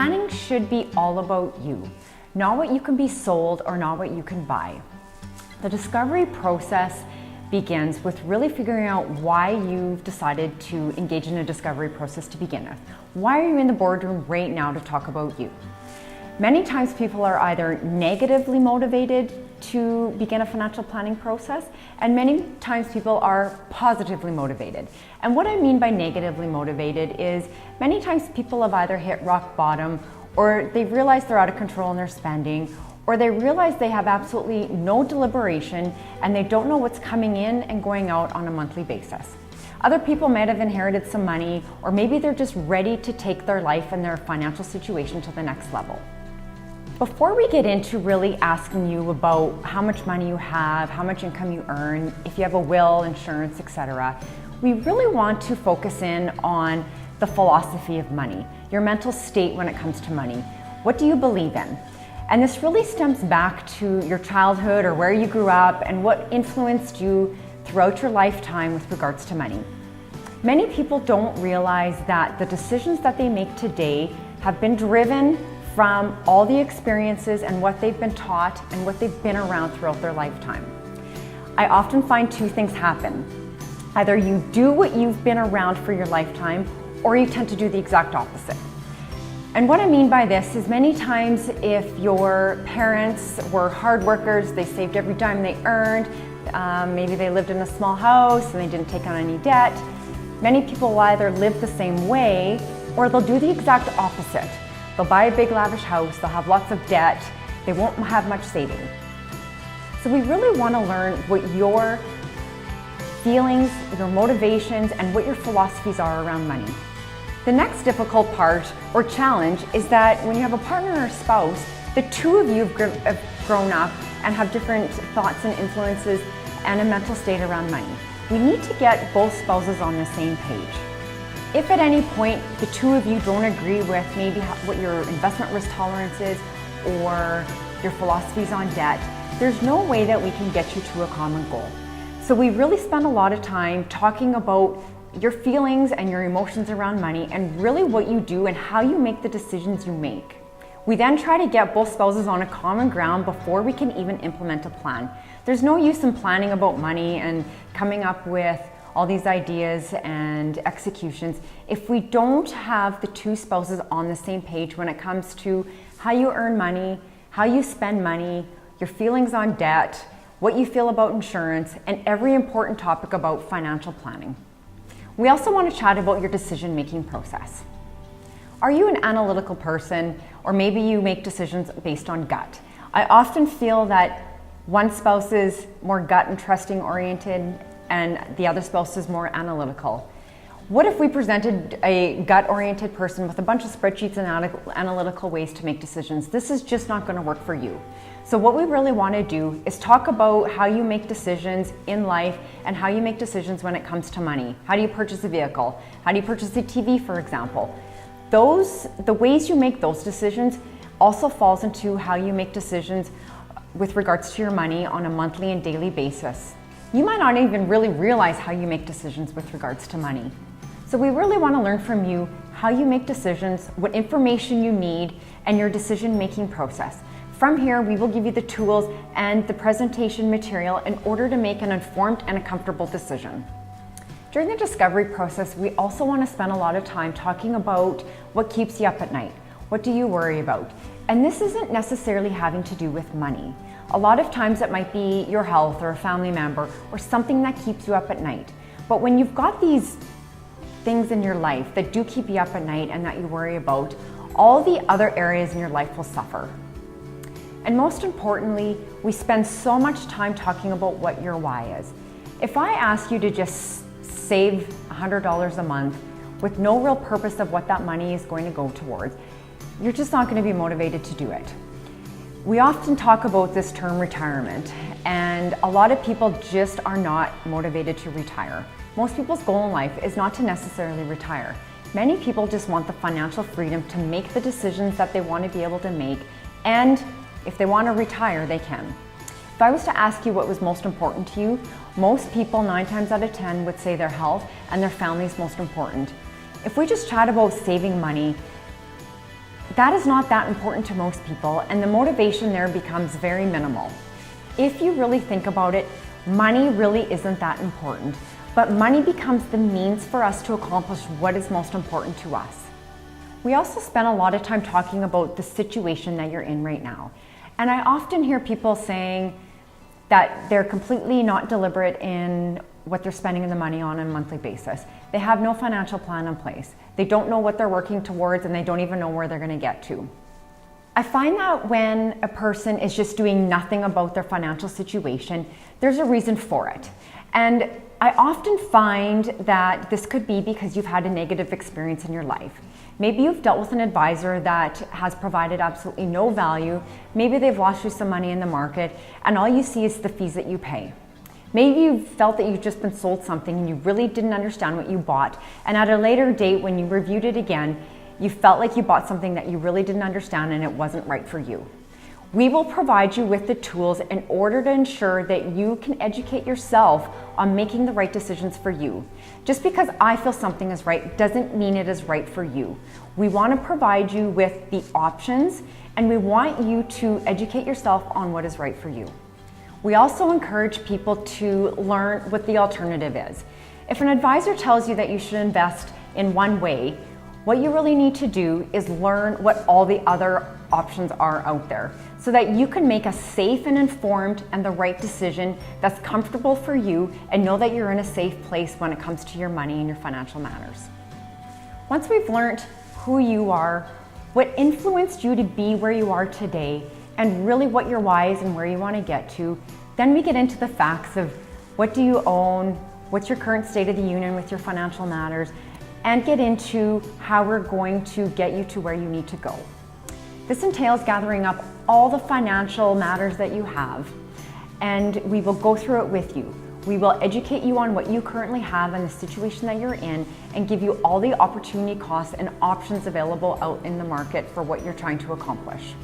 Planning should be all about you, not what you can be sold or not what you can buy. The discovery process begins with really figuring out why you've decided to engage in a discovery process to begin with. Why are you in the boardroom right now to talk about you? Many times people are either negatively motivated to begin a financial planning process, and many times people are positively motivated. And what I mean by negatively motivated is many times people have either hit rock bottom, or they've realized they're out of control in their spending, or they realize they have absolutely no deliberation and they don't know what's coming in and going out on a monthly basis. Other people might have inherited some money, or maybe they're just ready to take their life and their financial situation to the next level. Before we get into really asking you about how much money you have, how much income you earn, if you have a will, insurance, etc., we really want to focus in on the philosophy of money, your mental state when it comes to money. What do you believe in? And this really stems back to your childhood or where you grew up and what influenced you throughout your lifetime with regards to money. Many people don't realize that the decisions that they make today have been driven from all the experiences and what they've been taught and what they've been around throughout their lifetime. I often find two things happen. Either you do what you've been around for your lifetime, or you tend to do the exact opposite. And what I mean by this is many times if your parents were hard workers, they saved every dime they earned, maybe they lived in a small house and they didn't take on any debt, many people will either live the same way or they'll do the exact opposite. They'll buy a big lavish house, they'll have lots of debt, they won't have much saving. So we really want to learn what your feelings, your motivations, and what your philosophies are around money. The next difficult part or challenge is that when you have a partner or a spouse, the two of you have grown up and have different thoughts and influences and a mental state around money. We need to get both spouses on the same page. If at any point the two of you don't agree with maybe what your investment risk tolerance is or your philosophies on debt, there's no way that we can get you to a common goal. So we really spend a lot of time talking about your feelings and your emotions around money and really what you do and how you make the decisions you make. We then try to get both spouses on a common ground before we can even implement a plan. There's no use in planning about money and coming up with all these ideas and executions if we don't have the two spouses on the same page when it comes to how you earn money, how you spend money, your feelings on debt, what you feel about insurance, and every important topic about financial planning. We also want to chat about your decision-making process. Are you an analytical person, or maybe you make decisions based on gut? I often feel that one spouse is more gut and trusting oriented and the other spouse is more analytical. What if we presented a gut-oriented person with a bunch of spreadsheets and analytical ways to make decisions? This is just not going to work for you. So what we really want to do is talk about how you make decisions in life and how you make decisions when it comes to money. How do you purchase a vehicle? How do you purchase a TV, for example? The ways you make those decisions also falls into how you make decisions with regards to your money on a monthly and daily basis. You might not even really realize how you make decisions with regards to money. So we really want to learn from you how you make decisions, what information you need, and your decision-making process. From here, we will give you the tools and the presentation material in order to make an informed and a comfortable decision. During the discovery process, we also want to spend a lot of time talking about what keeps you up at night. What do you worry about? And this isn't necessarily having to do with money. A lot of times it might be your health or a family member or something that keeps you up at night. But when you've got these things in your life that do keep you up at night and that you worry about, all the other areas in your life will suffer. And most importantly, we spend so much time talking about what your why is. If I ask you to just save $100 a month with no real purpose of what that money is going to go towards, you're just not going to be motivated to do it. We often talk about this term retirement, and a lot of people just are not motivated to retire. Most people's goal in life is not to necessarily retire. Many people just want the financial freedom to make the decisions that they want to be able to make, and if they want to retire, they can. If I was to ask you what was most important to you, most people 9 times out of 10 would say their health and their family is most important. If we just chat about saving money, that is not that important to most people, and the motivation there becomes very minimal. If you really think about it, money really isn't that important, but money becomes the means for us to accomplish what is most important to us. We also spend a lot of time talking about the situation that you're in right now. And I often hear people saying that they're completely not deliberate in what they're spending the money on a monthly basis. They have no financial plan in place. They don't know what they're working towards, and they don't even know where they're going to get to. I find that when a person is just doing nothing about their financial situation, there's a reason for it. And I often find that this could be because you've had a negative experience in your life. Maybe you've dealt with an advisor that has provided absolutely no value. Maybe they've lost you some money in the market, and all you see is the fees that you pay. Maybe you felt that you've just been sold something and you really didn't understand what you bought, and at a later date when you reviewed it again, you felt like you bought something that you really didn't understand and it wasn't right for you. We will provide you with the tools in order to ensure that you can educate yourself on making the right decisions for you. Just because I feel something is right doesn't mean it is right for you. We want to provide you with the options, and we want you to educate yourself on what is right for you. We also encourage people to learn what the alternative is. If an advisor tells you that you should invest in one way, what you really need to do is learn what all the other options are out there so that you can make a safe and informed and the right decision that's comfortable for you, and know that you're in a safe place when it comes to your money and your financial matters. Once we've learned who you are, what influenced you to be where you are today, and really what your why is and where you want to get to, then we get into the facts of what do you own, what's your current state of the union with your financial matters, and get into how we're going to get you to where you need to go. This entails gathering up all the financial matters that you have, and we will go through it with you. We will educate you on what you currently have and the situation that you're in, and give you all the opportunity costs and options available out in the market for what you're trying to accomplish.